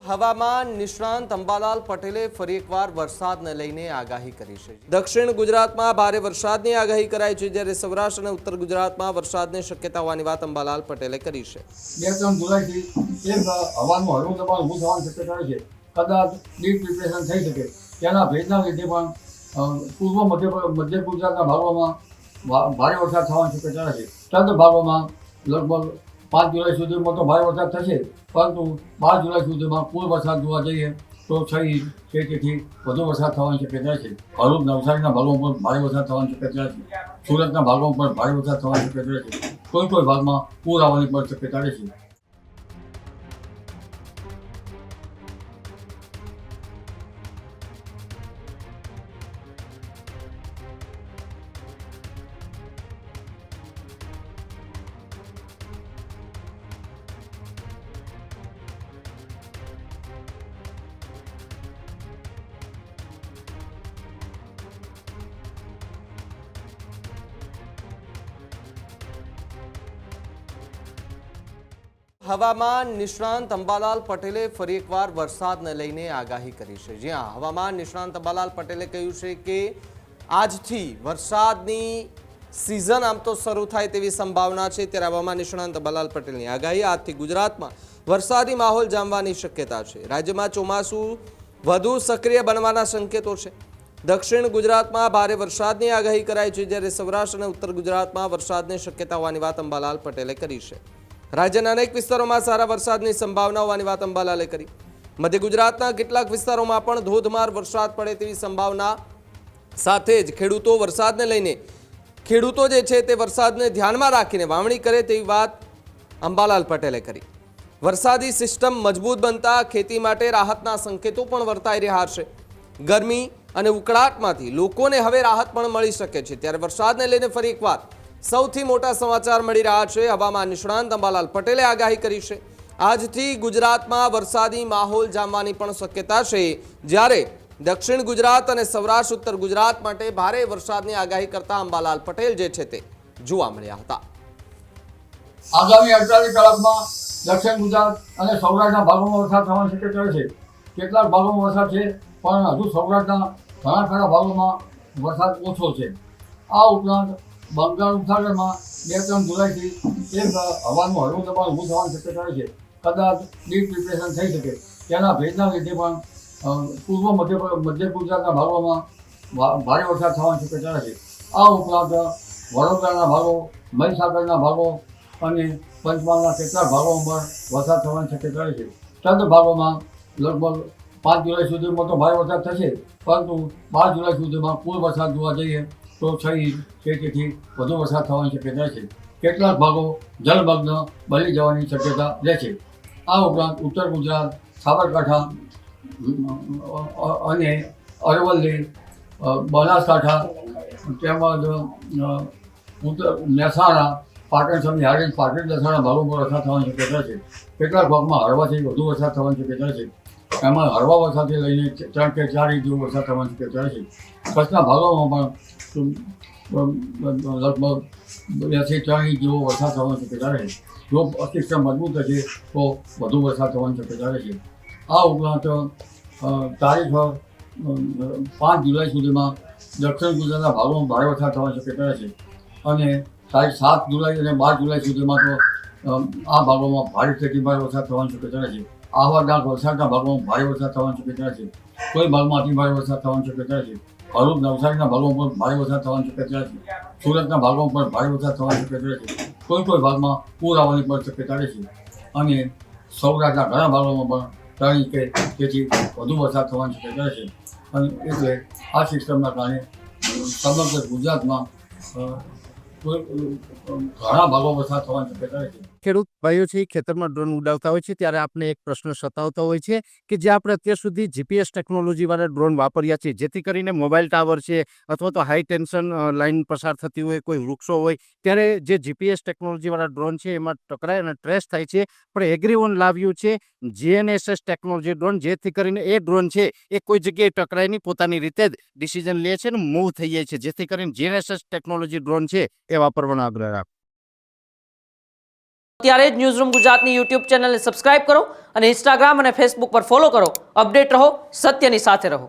હવામાન નિષ્ણાંત અંબાલાલ પટેલે ફરી એકવાર વરસાદને લઈને આગાહી કરી છે। દક્ષિણ ગુજરાતમાં ભારે વરસાદની આગાહી કરાઈ છે, જ્યારે સૌરાષ્ટ્ર અને ઉત્તર ગુજરાતમાં વરસાદની શક્યતા હોવાની વાત અંબાલાલ પટેલે કરી છે। 2-3 જુલાઈથી એક હવાનું હળવું દબાણ ઊભું થવાની શક્યતા છે। કદાચ ડીપ ડિપ્રેશન થઈ શકે। તેના ભેજના લીધે પણ પૂર્વ મધ્ય ગુજરાતના ભાગોમાં ભારે વરસાદ થવાની શક્યતા છે। ચંદ ભાગોમાં લગભગ 5 જુલાઈ સુધીમાં તો ભારે વરસાદ થશે, પરંતુ 12 જુલાઈ સુધીમાં પૂર વરસાદ જોવા જઈએ તો 6 ઇંચ કે તેથી વધુ વરસાદ થવાની શક્યતા છે। ભરૂચ નવસારીના ભાગોમાં પણ ભારે વરસાદ થવાની શક્યતા છે। સુરતના ભાગોમાં પણ ભારે વરસાદ થવાની શક્યતા છે। કોઈ ભાગમાં પૂર આવવાની પણ શક્યતા છે। હવામાન નિષ્ણાંત અંબાલાલ પટેલે ફરી એકવાર વરસાદને લઈને આગાહી કરી છે। જ્યાં હવામાન નિષ્ણાંત અંબાલાલ પટેલે કહ્યું છે કે આજથી વરસાદની સિઝન આમ તો શરૂ થાય તેવી સંભાવના છે, ત્યારે હવામાન નિષ્ણાંત અંબાલાલ પટેલની આગાહી આજથી ગુજરાતમાં વરસાદી માહોલ જામવાની શક્યતા છે। રાજ્યમાં ચોમાસું વધુ સક્રિય બનવાના સંકેતો છે। દક્ષિણ ગુજરાતમાં ભારે વરસાદની આગાહી કરાઈ છે, જ્યારે સૌરાષ્ટ્ર અને ઉત્તર ગુજરાતમાં વરસાદની શક્યતા હોવાની વાત અંબાલાલ પટેલે કરી છે। રાજ્યના અનેક વિસ્તારોમાં સારા વરસાદની સંભાવના હોવાની વાત અંબાલાલે કરી। મધ્ય ગુજરાતના કેટલાક વિસ્તારોમાં પણ ધોધમાર વરસાદ પડે તેવી સંભાવના સાથે જ ખેડૂતો જે છે તે વરસાદને ધ્યાનમાં રાખીને વાવણી કરે તેવી વાત અંબાલાલ પટેલે કરી। વરસાદી સિસ્ટમ મજબૂત બનતા ખેતી માટે રાહતના સંકેતો પણ વર્તાઈ રહ્યા છે। ગરમી અને ઉકળાટમાંથી લોકોને હવે રાહત પણ મળી શકે છે, ત્યારે વરસાદને લઈને ફરી એકવાર સૌથી મોટા સમાચાર મળી રહ્યા છે। હવામાન નિષ્ણાંત અંબાલાલ પટેલે આગાહી કરી છે। આજથી ગુજરાતમાં વરસાદી માહોલ જામવાની પણ શક્યતા છે, જ્યારે દક્ષિણ ગુજરાત અને સૌરાષ્ટ્ર ઉત્તર ગુજરાત માટે ભારે વરસાદની આગાહી કરતા અંબાલાલ પટેલ જે છે તે જોવા મળ્યા હતા। આગામી 48 કલાકમાં દક્ષિણ ગુજરાત અને સૌરાષ્ટ્રના ભાગોમાં વરસાદ થવાની શક્યતા છે। કેટલાક ભાગોમાં વરસાદ છે, પણ હજુ સૌરાષ્ટ્રના ઘણા ખરા ભાગોમાં વરસાદ ઓછો છે। આ ઉપરાંત બંગાળ ઉપસાગરમાં 2-3 જુલાઈથી એક હવાનું હળવું દબાણ ઊભું થવાની શક્યતા છે। કદાચ ડીપ ડિપ્રેશન થઈ શકે। તેના ભેજના લીધે પણ પૂર્વ મધ્ય ગુજરાતના ભાગોમાં ભારે વરસાદ થવાની શક્યતા છે। આ ઉપરાંત વડોદરાના ભાગો, મહીસાગરના ભાગો અને પંચમહાલના કેટલાક ભાગોમાં પણ વરસાદ થવાની શક્યતા છે। ચંદ ભાગોમાં લગભગ 5 જુલાઈ સુધીમાં તો ભારે વરસાદ થશે, પરંતુ 12 જુલાઈ સુધીમાં પૂર વરસાદ જોવા જઈએ તો 6 ઇંચ કે તેથી વધુ વરસાદ થવાની શક્યતા છે। કેટલાક ભાગો જળમગ્ન બની જવાની શક્યતા રહેશે। આ ઉપરાંત ઉત્તર ગુજરાત, સાબરકાંઠા અને અરવલ્લી, બનાસકાંઠા તેમજ મહેસાણા, પાટણ સમી હારીજ, પાટણ દસાણા ભાગોમાં વરસાદ થવાની શક્યતા છે। કેટલાક ભાગમાં હળવાથી વધુ વરસાદ થવાની શક્યતા છે। એમાં હળવા વરસાદથી લઈને 3 કે 4 ઇંચ જેવો વરસાદ થવાની શક્યતા છે। કચ્છના ભાગોમાં પણ લગભગ 2 થી 3 ઇંચ જેવો વરસાદ થવાની શક્યતા રહે। જો સિસ્ટમ મજબૂત હશે તો વધુ વરસાદ થવાની શક્યતા રહેશે। આ ઉપરાંત તારીખ 5 જુલાઈ સુધીમાં દક્ષિણ ગુજરાતના ભાગોમાં ભારે વરસાદ થવાની શક્યતા રહેશે, અને તારીખ 7 જુલાઈ અને 12 જુલાઈ સુધીમાં તો આ ભાગોમાં ભારેથી ભારે વરસાદ થવાની શક્યતા રહેશે। આવા ડાંગ વલસાડના ભાગોમાં ભારે વરસાદ થવાની શક્યતા છે। કોઈ ભાગમાં અતિ ભારે વરસાદ થવાની શક્યતા છે। ભરૂચ નવસારીના ભાગોમાં પણ ભારે વરસાદ થવાની શક્યતા છે। સુરતના ભાગોમાં પણ ભારે વરસાદ થવાની શક્યતા છે। કોઈ ભાગમાં પૂર આવવાની પણ શક્યતા છે, અને સૌરાષ્ટ્રના ઘણા ભાગોમાં પણ 3 ઇંચ કે તેથી વધુ વરસાદ થવાની શક્યતા છે। અને એટલે આ સિસ્ટમના કારણે સમગ્ર ગુજરાતમાં ઘણા ભાગો વરસાદ થવાની શક્યતા છે। ખેડૂત ભાઈઓ છે ખેતરમાં ડ્રોન ઉડાવતા હોય છે, ત્યારે આપને એક પ્રશ્ન સતાવતો હોય છે કે જે આપણે અત્યાર સુધી જીપીએસ ટેકનોલોજીવાળા ડ્રોન વાપર્યા છે, જેથી કરીને મોબાઈલ ટાવર છે અથવા તો હાઈ ટેન્શન લાઇન પસાર થતી હોય, કોઈ વૃક્ષો હોય, ત્યારે જે જીપીએસ ટેકનોલોજીવાળા ડ્રોન છે એમાં ટકરાય અને ટ્રેસ થાય છે। પણ એગ્રીઓન લાવ્યું છે જીએનએસએસ ટેકનોલોજી ડ્રોન, જેથી કરીને એ ડ્રોન છે એ કોઈ જગ્યાએ ટકરાય નહીં, પોતાની રીતે જ ડિસિઝન લે છે અને મૂવ થઈ જાય છે, જેથી કરીને જીએનએસએસ ટેકનોલોજી ડ્રોન છે એ વાપરવાનો આગ્રહ રાખો। ત્યારે જ ન્યૂઝરૂમ ગુજરાતની યુટ્યુબ ચેનલને સબસ્ક્રાઇબ કરો અને ઇન્સ્ટાગ્રામ અને ફેસબુક પર ફોલો કરો. અપડેટ રહો, સત્યની સાથે રહો.